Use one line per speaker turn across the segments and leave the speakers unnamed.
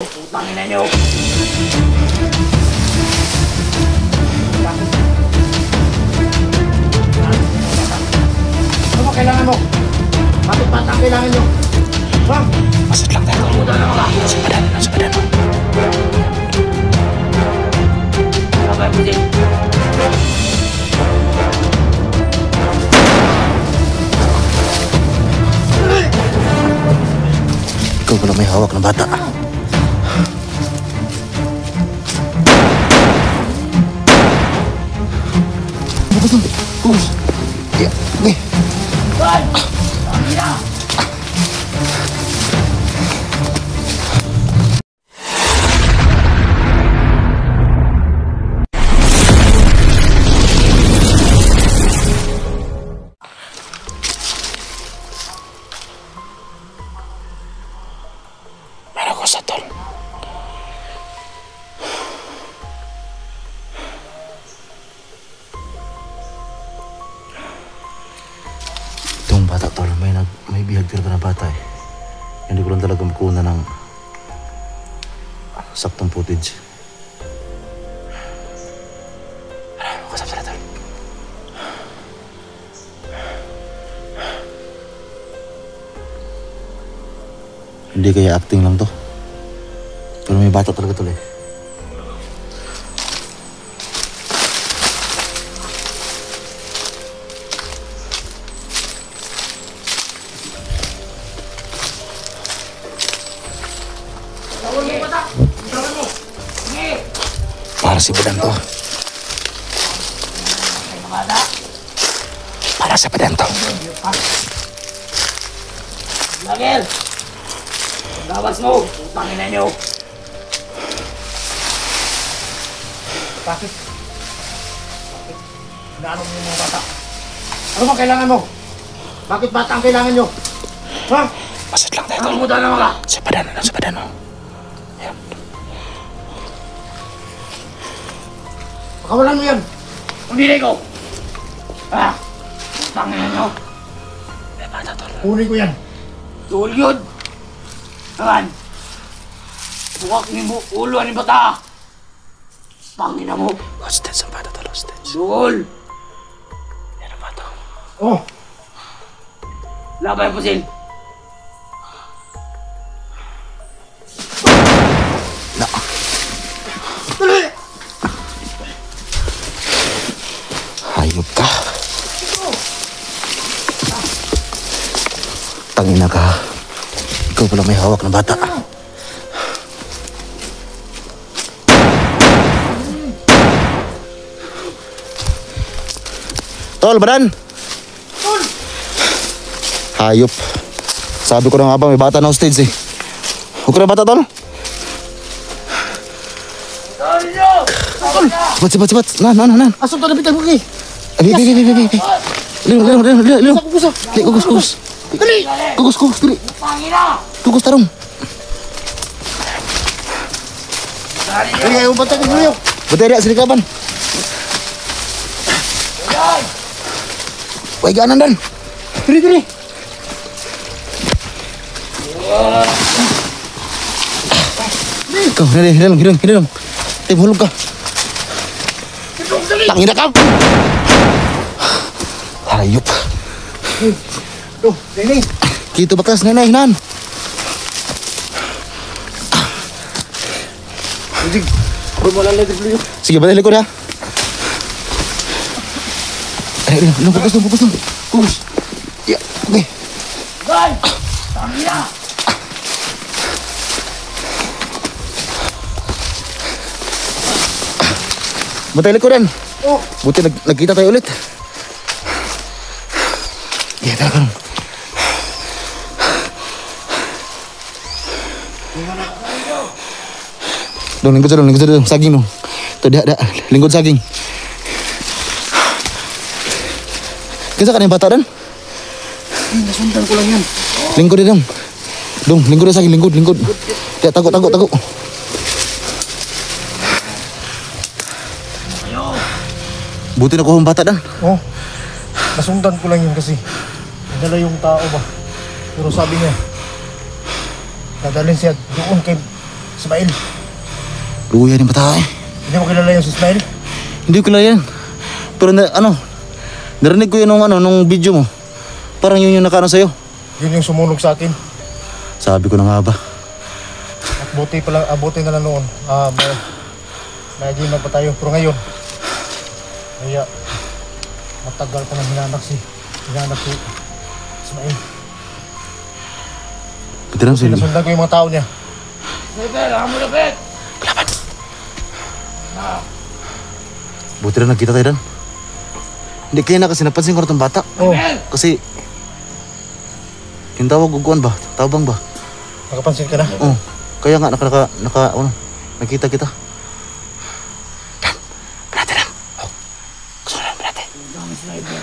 Putang ina nyo! Ano ba kailangan mo? Bakit bata ang kailangan nyo? Ha?
Masit lang tayo. Sa badan.
Sabay mo din.
Ikaw pala may hawak ng bata. Bus. Ya, oke. Mana ko sa tol? Itong bata tol, may bihag talaga na bata eh. Hindi ko lang talaga makuha ng saktong footage. Ano, kasap sila tol. Hindi kaya acting lang to. Pero may bata talaga tol eh. Para si Badan to. Para sa Badan to.
Lagel! Lawas mo! Putang ina nyo! Bakit? Inaano mo yung mga bata? Ano ba kailangan mo? Bakit bata ang kailangan nyo? Ha?
Masit lang tayo.
Ano mo daw naman ka?
Sa Badan oh. Ayan.
Pakawalan mo yan! Pagdilay ko! Ha? Putang ina nyo!
May bata tol.
Kunin ko yan! Tuol yun! Naman! Buwak ni mo ulo ni bata! Pangina mo!
Hostage ang bata tol, hostage.
Tuol!
Yan ang bata.
Oh! Labay po sin!
Na. Hayop ka. Tangina ka. Ikaw pala may hawak ng bata. Tol, Badan!
Tol!
Hayop. Sabi ko na nga ba may bata na hostage eh. Huwag ka na bata, Tol.
Tol nyo! Tol!
Cepat. Nan.
Asok to na bitang buki!
Bi. Lino.
Kukusap!
Kukus.
Dali!
Kukus, dali.
Pangina!
Kukus tarong.
Dali nyo!
Dali kayo batang dulu. Bateri sini kapan?
Yan!
Wai ganan dan.
Dali!
Kau hidung. Tim hulog ka.
Dali!
Tangina ka. Hayop.
Tuh, Neneng!
Gitu batas Neneng, Nan.
Anjing! Bermolan lagi dulu yuk!
Sige, balik likod ya. Lu fokus. Fokus. Ya, oke.
Guys! Pangina!
Bantay likodan.
Oh!
Buti nagkita tayo ulit. Ya, tara. Dong, lingkod sa saging dong. Tuh, dah, lingkod saging. Kisa ka na yung bata dan?
Nasundan ko lang yan.
Lingkod dong. Dong, lingkod sa saging, lingkod. Ya, takut. Buti na ko yung bata dan.
Oh, nasundan ko lang yun kasi nadala yung tao ba. Pero sabi niya, dadalhin siya doon kay Ismail,
Luya yung bata eh.
hindi mo kilala yung si Ismail?
Hindi ko kilala yan. Pero narinig ko yun nung video mo. Parang yun yung nakaano sa'yo.
Yun yung sumunog sa akin.
Sabi ko na nga ba.
At buti na lang noon. May agreement pa tayo. Pero ngayon, kaya matagal ko nang hinanak si Ismail.
Pati lang sa'yo.
Sinasundan ko yung mga tao niya.
Sniper, ako mo lapit!
Buti lang nagkita tayo dan. Hindi kaya na kasi napansin ko na itong bata.
Oh,
Kasi yung tawag guguan ba? Tabang ba?
nakapansin ka na?
Oo. Kaya nga nakita kita. Dan, brate lang. Oh. Gusto na brate.
Ang sniper.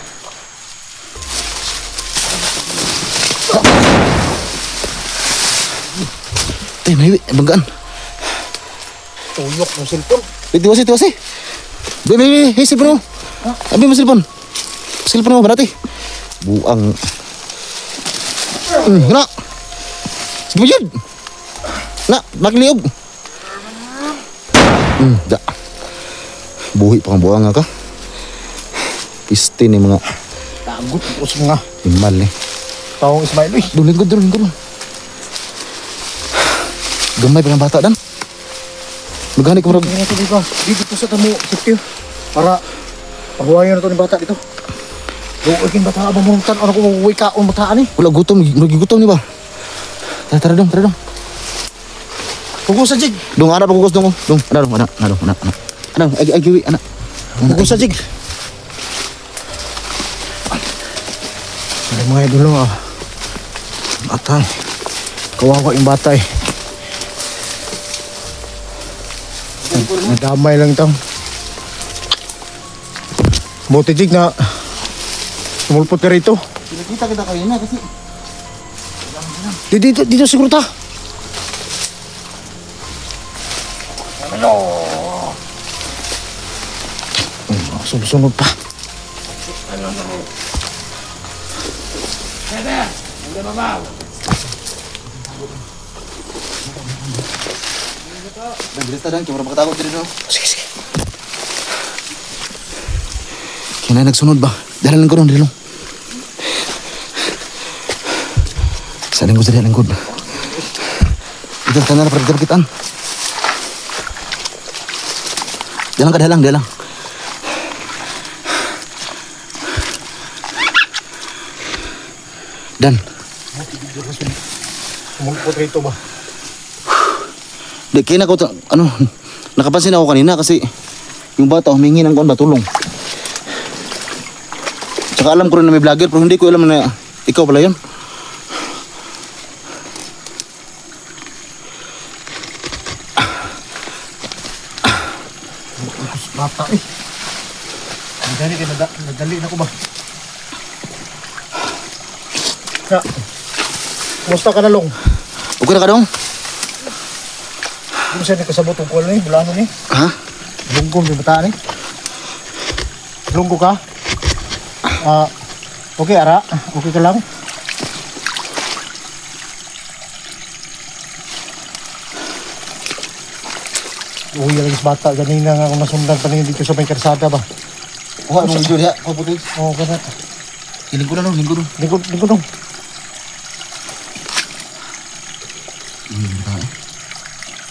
Ay, may banggaan.
Tuyok ng cellphone.
Tiwasi. May, cellphone mo. Abi mo cellphone. Cellphone mo, brate. Buang. Kena. Sige mo yun. Na, magliyog. Da. Buhi pa kang buang nga ka. Piste ni mga
Tagot ko sa mga
imal ni.
taong Ismail. Uy,
Lingkod. Gamay pa ng bata dan. Maghanay ka marag.
dito po sa tamo, sityo. Para paghuwayan na ito ng bata dito. Huwag yung bata abang mong tan. Ano kung huwag ka ang bataan eh.
Wala gutom ni ba? Tara dong.
Huwag sa jig.
Dong ana pa kugos dong. Dong, ana. Ana, ay giwi ana.
Huwag sa jig. Ay mga idol lang Bata eh. Kawawa yung bata eh. Nadamay lang ito. Buti jig na tumulpot ka rito.
Pinakita kita kayo na kasi
Dito siguro ta. Sunod pa.
Sniper, hindi mabaw.
bilis ta dan kaya makatakot diri no.
Sige.
Kaya nagsunod ba? Dalan ko ron dilo. Sa lingkod. Ito ka na para kitaan. Dalang. Dan,
Tumulpot rito ba?
di kaya na ko nakapansin ako kanina kasi yung bata humingi ng kuan ba tulong. Tsaka alam ko rin na may vlogger pero hindi ko alam na ikaw pala yun.
Bata eh. Nadali na ko ba? Ya. Kumusta ka na long?
Okay na ka dong?
Kung saan kasabot ang kuwala ni? Bulano ni?
Ha?
Lunggo may bataan ni? Lunggo ka? Okay ara? Okay ka lang? Uy, lagis bata. Ganina nga ako nasundan pa dito sa may karsada ba?
Kuha mong video diha, kuha puti.
Oo, kana.
Lingkod na dong.
Lingkod dong.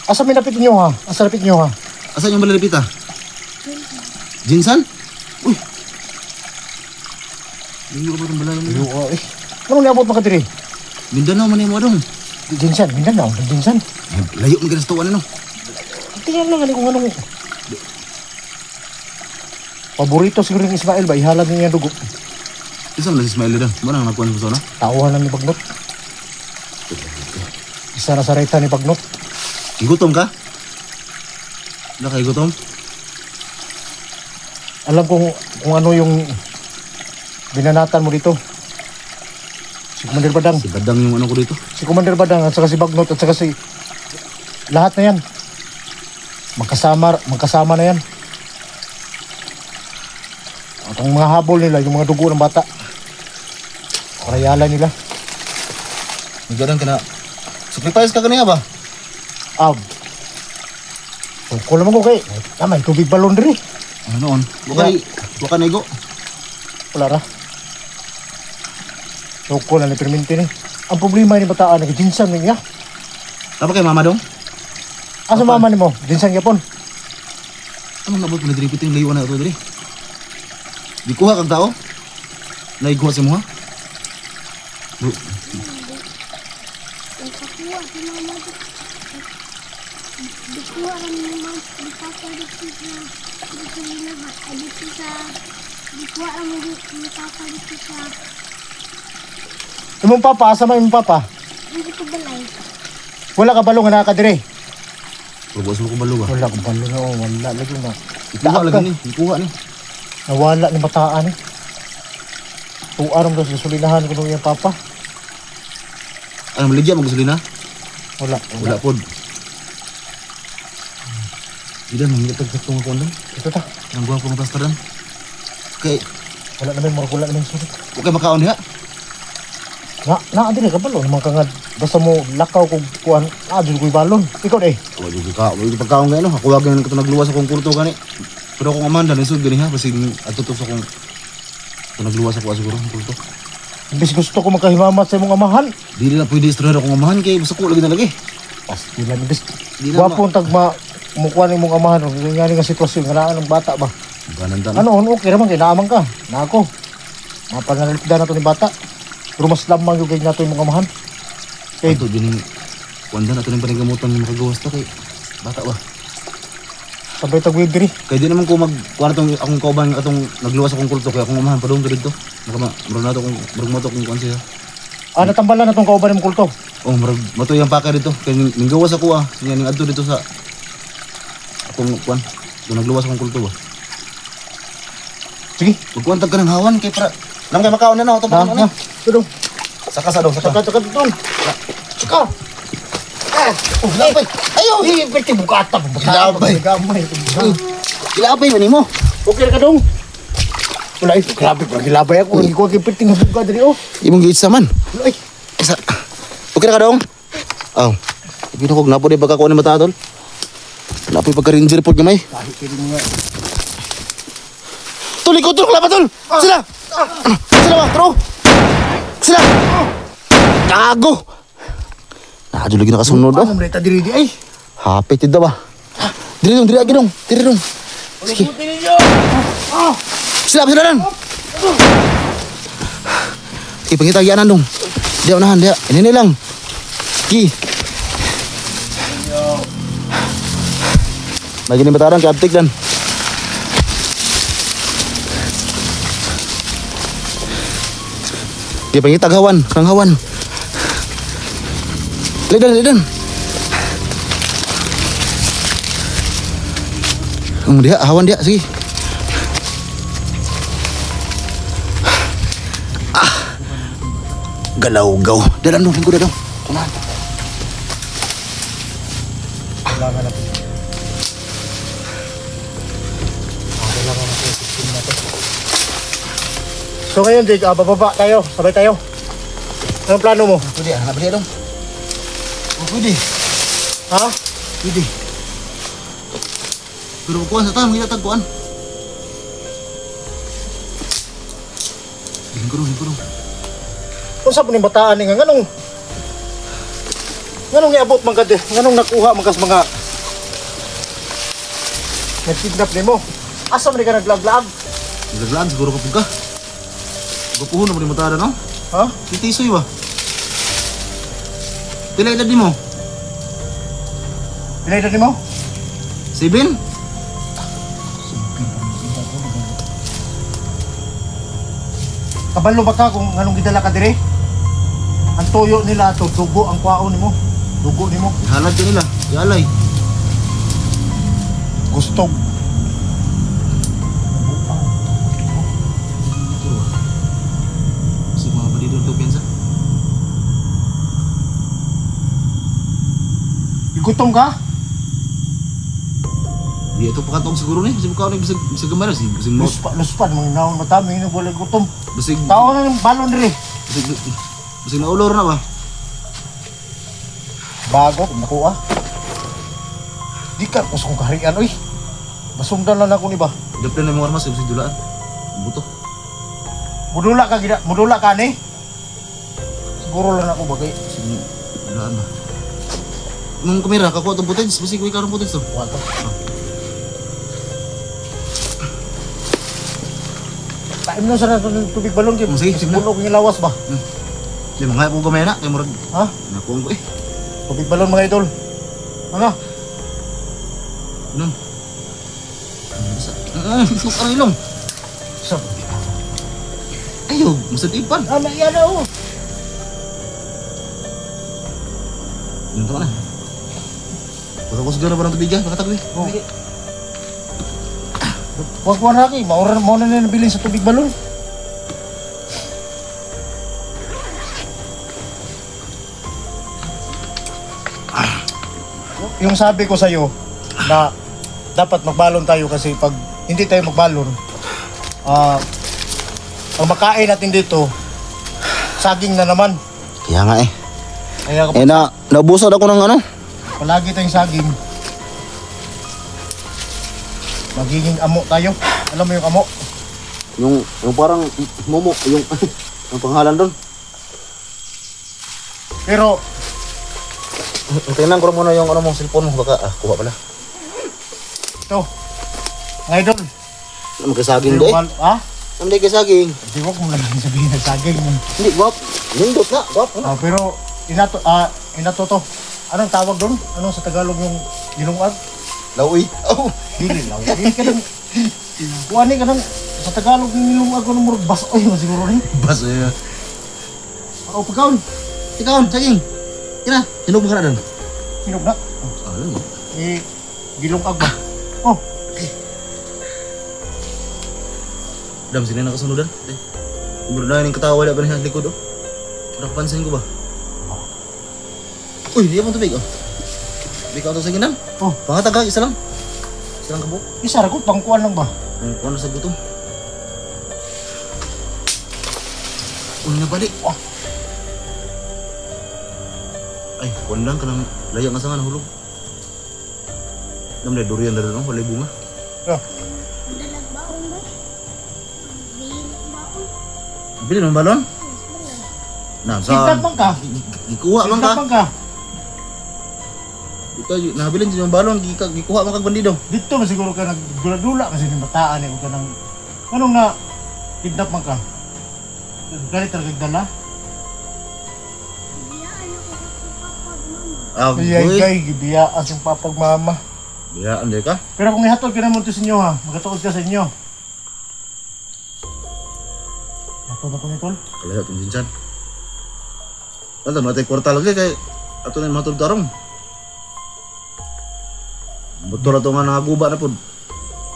Asa may napit niyo ha?
Asan yung malalapit ah? Jinsan? Uy! Hindi ko ba itong balay mo?
Oo, eh. Anong niabot mo ka diri?
Mindanao man yung mo dong.
Jinsan, Mindanao, Jinsan.
Layo mo ganang tuwan ano?
Tingnan lang kung anong... Paborito siguro ni Ismail ba? Ihalag niya dugo.
Isa mo na si Smiley doon. Mana ang nakuha sa na?
Tauhan lang ni Pagnot. Isa na sa reta ni Pagnot.
Igutom ka? Wala ka igutom?
Alam kung ano yung binanatan mo dito. Si Commander Badang.
Si Badang yung ano ko dito.
Si Commander Badang at saka si Pagnot at saka si... Lahat na yan. Magkasama na yan. At ang mga habol nila, yung mga dugo ng bata. Parayalan nila.
Nagdadan ka na. Sacrifice ka kanina ba?
Suko naman ko kay. Tama, tubig balon diri.
Ano noon? Buka na igo.
Wala ra. Suko na ni perminti ni. Ang problema ni bataan nag-jinsan niya.
Tama kay mama dong?
Asa mama nimo? Jinsan gyapon.
Anong nabot mo na diri piting layuan na ito diri? Di kuha kag tao? Naiguha sa mo ha?
Nakakuha si mama. Dikuha kami ni mama. Dipapa dito sa linahat. Dito sa... Dikuha kami ni papa dito sa...
Imong papa, asa man imong papa?
Hindi ko balay.
Wala ka balong nga nakadire.
Buwas mo kung baluga.
Wala ka balong na, wala lagi na.
Ikuha lagi ni, ikuha ni.
Nawala ni bataan eh. Tuaram daw sa sulinahan ko nung yung papa.
Ano maligya magasolina?
Wala.
Wala pod. Ida nang ngatag sa tong kondom.
Ito ta.
Ang gwapo ng pastaran. Kay
Wala naman mo, wala naman sulit.
okay makaon diha.
Adi na kabalo naman ka nga basta mo lakaw kung kuhan adun ko'y balon. Ikaw eh.
Wala di pagkaon nga no. Ako wag na ko nagluwas akong kurto gani. Pero akong Amanda nisud gani ha basig atutok sa akong nagluwas ako siguro ang kurto.
Imbis gusto ko magkahimamat sa imong amahan.
Dili na pwede istorya akong amahan kay basta ko lagi na lagi.
Pasti lang imbis.
Di na
Wapo ang tagma mukha ni mong amahan. Yung nga nga sitwasyon nga naan ng bata ba.
Gananda.
Ano, okay naman, kinaamang ka. Na ako. Mapangalit na ito ni bata. Pero mas lamang yung ganyan nato yung mga amahan.
Kay to din wanda na to ning panigamutan ng makagawas ta kay bata ba.
Sabay tagwid diri.
Kay di naman ko magkwartong akong kauban atong nagluwas akong kulto kay akong amahan padung dito. Nakama murag nato kung murag mo to kung kuan siya.
Natambalan na itong kauban ng kulto.
Oh murag matoy ang paka dito kay ning gawas ako nya ning adto dito sa akong kuan. Kung nagluwas akong kulto ba.
Sige.
Magkuantag ka ng hawan kay para lang kay makaon na to pa na.
Tudong.
Saka sa dong saka.
Saka tudong. Saka.
Oh labay. Ayo.
Hindi, pwede bukata.
Ilabay.
Gamay.
Ilabay man nimo.
Okay ka dong. Wala ito. Grabe pa. Gilabay ako. Hindi ko kipiting na buka dali oh.
Imong giit sa man.
Wala ay.
Isa. Okay na ka dong? Oh. Ibig ko napo di baka ko ni mata tol. Napo pagka-ranger pod gamay.
Kahit kini nga.
Tol ikot tol klapa tol. Sila. Sila ba? Tro. Sila. Gago. Nadyo lagi nakasunod oh.
Paano mereka diri di ay?
Hapit ito ba? Diri dong, diri lagi dong. Diri dong. Sige. Sila lang. Sige, pangitagianan dong. Dia unahan dia. Ini lang. Ki. Lagi ni bataran ke aptik dan. Dia pangitag hawan, kang hawan. Lidan. Dia hawan dia, sige. Galaw-gaw. Dalam dong, linggo dong. Kumahan.
Kailangan natin. Kailangan natin yung system natin. So ngayon, Jake, bababa tayo. Sabay tayo. Anong plano mo?
Pwede, hanap dia dong. Oh, pwede.
Ha?
Pwede. Pero kuan sa tanong, hindi tagpuan. Linggo dong.
Kung sa po ni bataan nga, nganong niabot man ka, nganong nakuha man kas mga nagkidnap ni mo. Asa man ka naglag-lag?
Naglaan, siguro kapag ka. Gapuhon naman yung matada, no?
Ha?
Titisoy ba? Pila edad di mo?
Pinailan ni mo?
7?
Kabalo ba ka kung nganong gidala ka dire? Ang tuyo nila to, dugo ang kwaon nimo. Dugo nimo.
Halad ka nila, yalay.
Gustong.
Si mga padido ito, piyansa.
Gutom ka?
Di ito pakatong siguro ni, kasi mukha bisag gamay na, bisag mo.
Luspan, mga naon matami, hindi wala gutom.
Bisag
Tao na ng balon dire.
na ulor na ba?
Bago, nakuha. Di ka kusong kaharian, oy. Masundan lang ako ni ba?
Daplan na yung armas, kasi dulaan. Buto.
Mudula ka ni. Siguro lang ako bagay.
Sige, dulaan ba? Nung kamera, kakuha itong footage. Basi ko ikaw ng footage to.
Wato. Taim na sa tubig balon kay.
Sige, sige na.
Puno kong lawas ba?
Di mga po gamay na, kay murag.
Ha?
Nakuha ko eh.
Tubig balon mga idol. Ano?
Inom. Susuk ang ilong.
So,
Ayaw, masad ipan.
may yan oh.
Inom ka na. Baka ko segera barang tubig ha, baka tabi.
Oh. Wag mo na kay, mauna na nabilin sa tubig balon. Yung sabi ko sa'yo na dapat magbalon tayo kasi pag hindi tayo magbalon, ang makain natin dito, saging na naman.
Kaya nga eh.
Kaya
Eh nabusad ako ng ano.
palagi tayong saging, magiging amo tayo. Alam mo yung amo?
Yung parang momo, yung ang pangalan doon.
Pero
Tingnan ko muna yung ano mong cellphone mo, baka kuha pala.
ito, idol.
Ano magkasaging di?
Ha?
Ano di kasaging?
Di wag mo lang sabihin na saging.
Hindi, guwap. Nindot na, guwap.
Pero inato to. Anong tawag doon? Anong sa Tagalog yung gilungag?
Lawi. Oh.
Dili lang. Dili ka nang kuani ka nang sa Tagalog yung gilungag ano mo bas oy mo siguro ni.
Bas ya.
O pagkaon,
Ikaw, saging. Kira, hinog mo ka na doon.
sinog na.
Alam mo.
Gilungag ba? Oh,
Dam, sini na kasunudan. Umur na yung katawa na ba niya likod oh. Nakapansin ko ba? Uy, di mo tubig oh. Bikaw to sa ginan.
Oh.
Pangatag isa lang. Isa lang kabuk.
isa ra ko pangkuan lang ba?
Ano sa gutom? Uy, nabalik. Oh. Ay, kuwan lang ka ng layak nga sa nga nahulog. Alam na, durian na rin oh, walay bunga.
Oh.
Dalag baon ba? Bilik baon.
Bili ng balon? Na,
Tignan man ka.
Gikuha man
Tignan
ka.
man ka.
Dito, nabilin din yung balon, gikuha man kag bandido.
Dito man siguro ka nagdula-dula kasi ng bataan eh ka nang anong na kidnap man ka. Galit talaga dala.
Biyaan ako sa kapag mama.
Ah,
Ay
boy.
kay gibiyaan yung papag mama.
Biyaan di ka.
Pero kung ihatod ka naman to sa inyo ha, magatuod ka sa inyo. Hatod ako ni Tol.
Kalayat yung jinsan. Ano, matay kwarta lagi kay ato na matulog tarong. Betul ato nga nangaguba na po.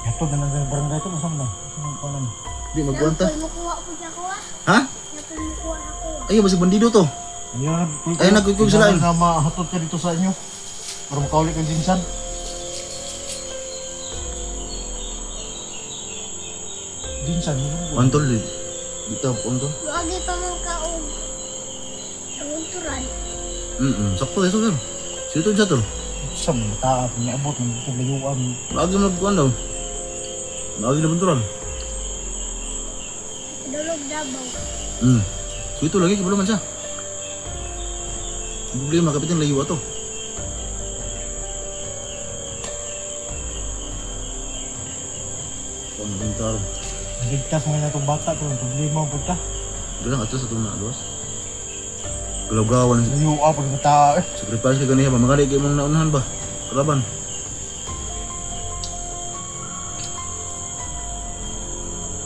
Hatod na lang sa barangay to, masam na. Masam pa lang.
Di magkuwanta.
Napol mo kuha ko siya kuha.
Ha?
Napol mo kuha ako.
Ayaw, basig bandido to. Ay, nagkukog sila yun.
Na mahatod ka dito sa inyo. Para makaulit ang jinsan. Jinsan, yun.
Pantol, dito, pantol.
Lagi pa man ka og tunturan.
Sakto, eso sir. Sito siya to.
Sa mga taap, may abot, may layuan.
Lagi mo nagkuhan daw. Lagi na banturan.
Dulog dabaw.
Sito lagi, kabalo man siya. Ang problema, kapitan layo ato. Ang bantar.
Ligtas mo na itong bata to, ang problema mo ka.
Bilang ato sa itong nakaluwas. Galawgawan.
Layuan pa ng tao eh.
Sacrifice ka ganiya ba? Mga kayo mong naunahan ba? Kalaban.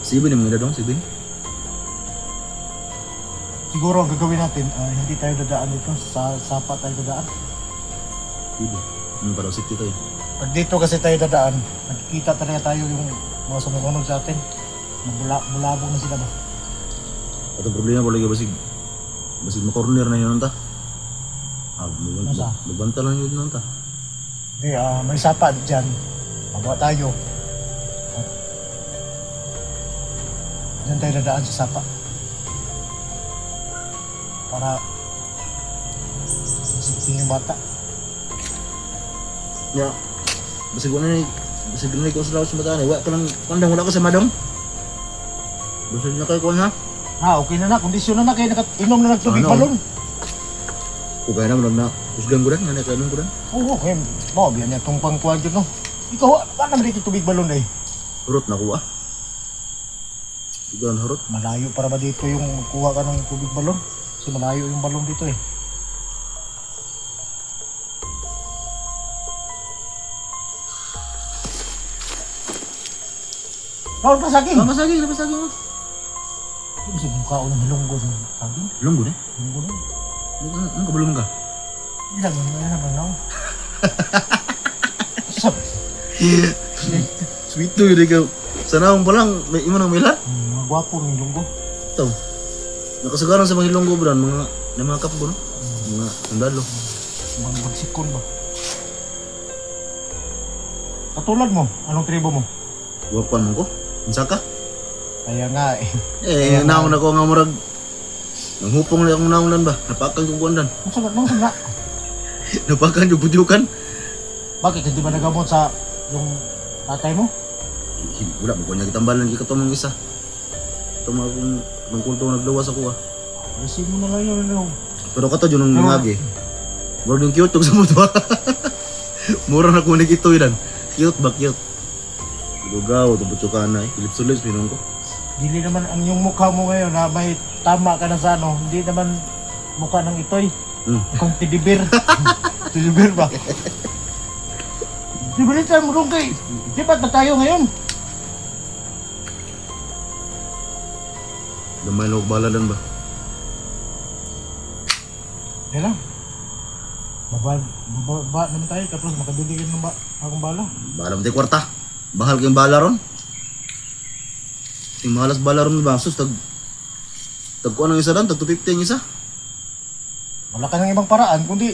Sibin yung mga dong, sibin.
Siguro ang gagawin natin, hindi tayo dadaan dito, sa sapa tayo dadaan.
Sibin. Para safety tayo.
Pag dito kasi tayo dadaan, nakikita talaga tayo yung mga sumusunod sa atin. Bulabong na sila ba?
At ang problema pala basig makorner na yun ta.
Nasa?
Magbanta lang yun ta.
Hindi, may sapa dyan. Magawa tayo. Diyan tayo dadaan sa sapa. Para safety yung bata.
Yeah. Basig wala ni, basig na ko sa lawas sa bataan. Wala ka lang, kandang wala ka sa madam. Basig na kayo ko ha.
Okay na na, kondisyon na kayo nakainom na nagtubig
Ano?
balon.
Kung kaya naman na, usgan ko rin, nanay kainom ko rin.
Oo, kaya mo, biyan niya itong pangkuhan dyan, no? Ikaw, paano naman dito tubig balon eh?
Hurot na kuha. Ikaw hurot.
Malayo para ba dito yung kuha ka ng tubig balon? Kasi malayo yung balon dito eh. Bawal pa saging!
Napasaging.
Kasi mukha ko ng hilonggo sa saging.
Lunggo na.
Hilonggo na.
Ang kabulong ka?
Ilang naman ako. Sab.
Sweet to yun ikaw. Sa naong pa lang, may imo ng milan.
Mga gwapo ng hilonggo.
Ito. Nakasagaran sa mga hilonggo bro, mga kapgo no? Mga sandalo.
Mga bagsikon ba? Katulad mo, anong tribo mo?
Wapan mo ko. Unsa ka?
Kaya nga eh.
Naong na ko nga murag. Nanghupong na akong naongnan ba? Napakan yung buwan dan.
Nung sabla.
Napakan yung budyukan.
Bakit hindi ba nagamot sa yung tatay mo?
Wala mo ko niya kitambalan kay katong mga isa. Ito mga kung nang kulto naglawas ako ah.
Alisin mo na lang yun. Ano?
Pero kato yun ang nangagi. Murag yung cute tog sa muto. Mura na kunig ito yun. Cute ba cute? Lugaw, ito budyukan na eh. Pilip-sulis, pinong ko.
Dili naman ang yung mukha mo ngayon na may tama ka na sa ano. Hindi naman mukha ng itoy. Kung tidibir. Tidibir ba? Di balita mo doon kay. Di ba't na tayo ngayon?
Damay na baladan ba?
Yan lang. Baba naman tayo tapos makabili ka ng akong bala.
Bala mo tayo kwarta. Bahal kayong bala ron. Yung mahalas bala ron ba? Sus, tagkuan ng isa ron, tag 250 ang isa.
Wala ka ng ibang paraan kundi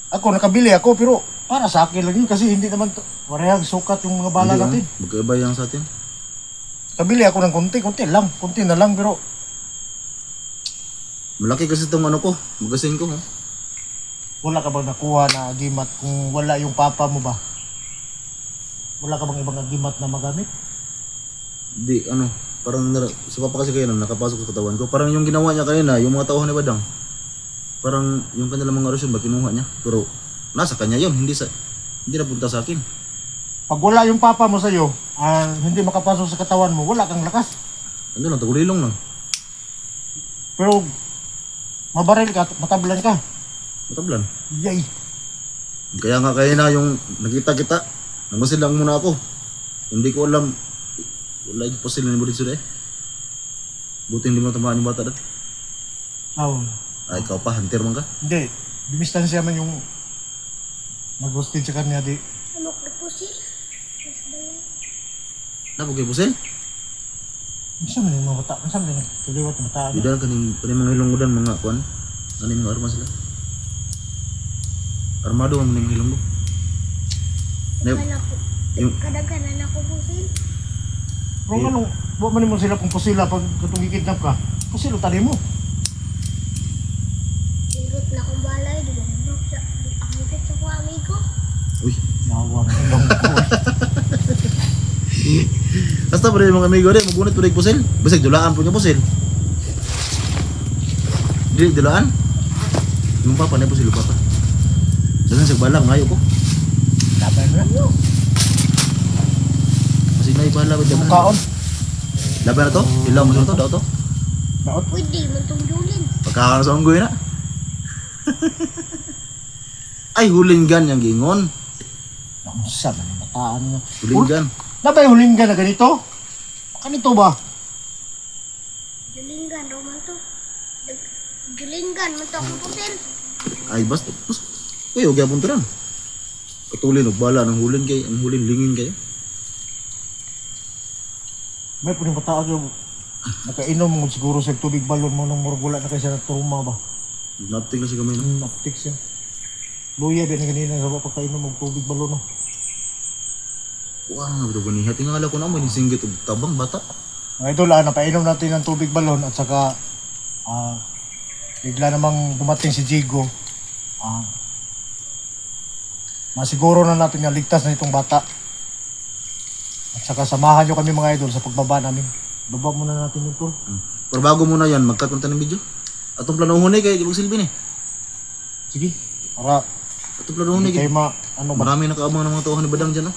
ako nakabili ako pero para sa akin lang yun kasi hindi naman parehang sukat yung mga bala natin.
Magkaiba yan sa atin.
Kabili ako ng konti na lang pero
Malaki kasi itong ano ko, magasin ko. Huh?
wala ka bang nakuha na agimat kung wala yung papa mo ba? Wala ka bang ibang agimat na magamit?
Di, ano, parang sa papa kasi kayo nakapasok sa katawan ko. Parang yung ginawa niya kanina, yung mga tauhan ni Badang. Parang yung kanilang mga orasyon ba kinuha niya. Pero nasa kanya yun, hindi napunta sa akin.
Pag wala yung papa mo sa'yo, hindi makapasok sa katawan mo, wala kang lakas.
Ano lang, tagulilong lang.
Pero mabaril ka, matablan ka.
Matablan.
Yay!
Kaya nga kayo na yung nakita kita, namasin lang muna ako. Hindi ko alam, wala yung pasil na ni Buritsu eh. Buti hindi mo tamaan yung bata dati.
Oh.
Ay, ikaw pa, hunter man ka.
Hindi, dumistansya man yung nag-hosted sa kanya di.
Ano ko po siya?
Napag kayo pusil?
Masa man yung mga bata? Masa man yung tuliwat na bata?
Di dahil kaning mga hilonggodan, mga kuan. Ano yung mga arma sila? Armado ang mga hilonggo. Yung
Kadaganan ako po siya.
Pero anong, buwan man mo sila kung pusila pag katong gikidnap ka? Pusilo tali mo.
Hirot na akong balay. Di ba? Ang higit sa ko amigo.
uy,
Yawa na lang ko.
basta pa rin mga amigo rin, magunit pa rin pusil. Basig, dulaan po niya pusil. Di, dulaan? Yung papa na pusil, yung papa. Dagan sa balang, ngayo ko.
Laban mo.
Kasi na ipala ba dyan?
Kaon.
Laban na to? Ilaw mo sa to, daw to?
Naot.
Pwede man itong julin.
Pagkakaroon sa unggoy na. Ay, hulinggan yung gingon.
Namusa man yung bataan niya.
Hulinggan.
Nabay hulinggan na ganito? Kanito ba?
Julinggan, Roman to. Julinggan, man to ako po siya.
Ay, basta. Uy, huwag yapon to lang. Katulin, bala ng hulin kayo. Ang hulin, lingin kayo.
May puning bataan yung nakainom mo siguro sa tubig balon mo nung murgula na kayo sa turuma ba?
Nating na si kamay no.
Naptik siya. Luya din kanina sa pagkainom mo tubig balon no.
Wah, bro, ganiha. Tingala ko na mo, singgit og tabang bata.
Mga idol, napainom natin ng tubig balon at saka bigla namang dumating si Jigo. masiguro na natin na ligtas na itong bata. At saka samahan nyo kami mga idol sa pagbaba namin. Baba muna natin yung tol.
Pero bago muna yan, mag-cut ng video. Atong planohon eh, kaya magsilbi ni.
Sige, para
Atong planohon eh.
hindi kayo ano ba?
Marami nakaabang ng mga tauhan ni Badang dyan, no?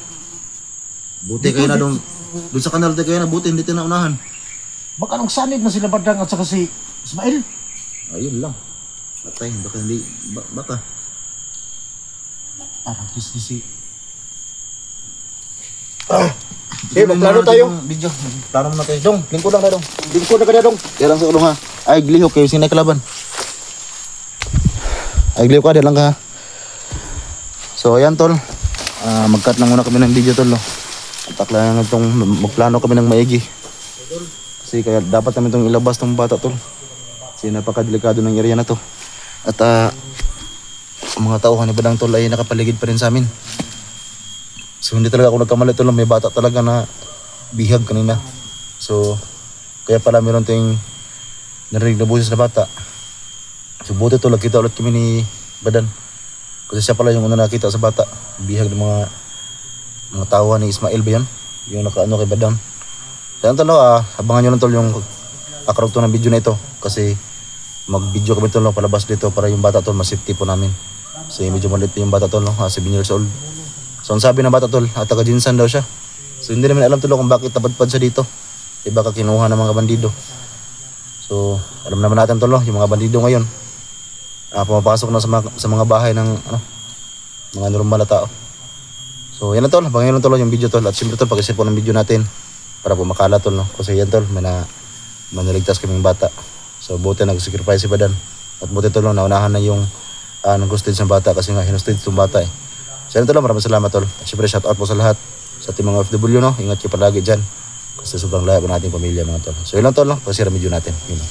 Buti kayo na doon sa kanal tayo kayo na, buti hindi tayo naunahan.
Baka nung sanib na sila Badang at saka si Ismael.
Ayun lang. Patay, baka hindi, baka.
Parang kisisi.
Sige, magplano tayo. Video, plano muna tayo. Dong, lingkod lang na dong. Lingkod na ka na dong. Kaya lang sa ulong ha. Ay, glihok kayo, sinay kalaban. Ay, glihok ka, di lang ka ha. So, ayan tol. Mag-cut lang muna kami ng video tol. No? Atak lang itong magplano kami ng maigi. Kasi kaya dapat namin itong ilabas ng bata tol. Kasi napakadelikado ng area na to. At ang mga tauhan ni Badang tol ay nakapaligid pa rin sa amin. So hindi talaga ako nagkamali tol, may bata talaga na bihag kanina. So kaya pala meron tayong narinig na boses na bata. So buti tol, kita ulit kami ni Badan. Kasi siya pala yung una nakita sa bata. Bihag ng mga tauhan ni Ismael ba yan? Yung nakaano kay Badan. Kaya tol, abangan nyo lang tol yung akarog to ng video na ito. Kasi mag-video kami tol, palabas dito para yung bata tol, masafety po namin. Kasi medyo maliit yung bata tol, 7 years old. So ang sabi ng bata tol, taga Jinsan daw siya. So hindi namin alam tol kung bakit tapadpad siya dito. Baka kinuha ng mga bandido. So alam naman natin tol, yung mga bandido ngayon pumapasok na sa mga bahay ng mga normal na tao. So yan na tol, abangan nyo tol yung video tol. At siyempre tol, pag-isip po ng video natin para po makala tol, no? Kasi yan tol, manaligtas kaming bata. So buti nag-sacrifice si Badan. At buti tol, naunahan na yung nag-hostage ng bata kasi nga hinostage itong bata eh. So yan tol, maraming salamat tol. At syempre shout out po sa lahat sa ating mga FW, no? Ingat kayo palagi dyan kasi sobrang layo po nating pamilya mga tol. So yun lang tol, no? Pasira video natin. Yun lang.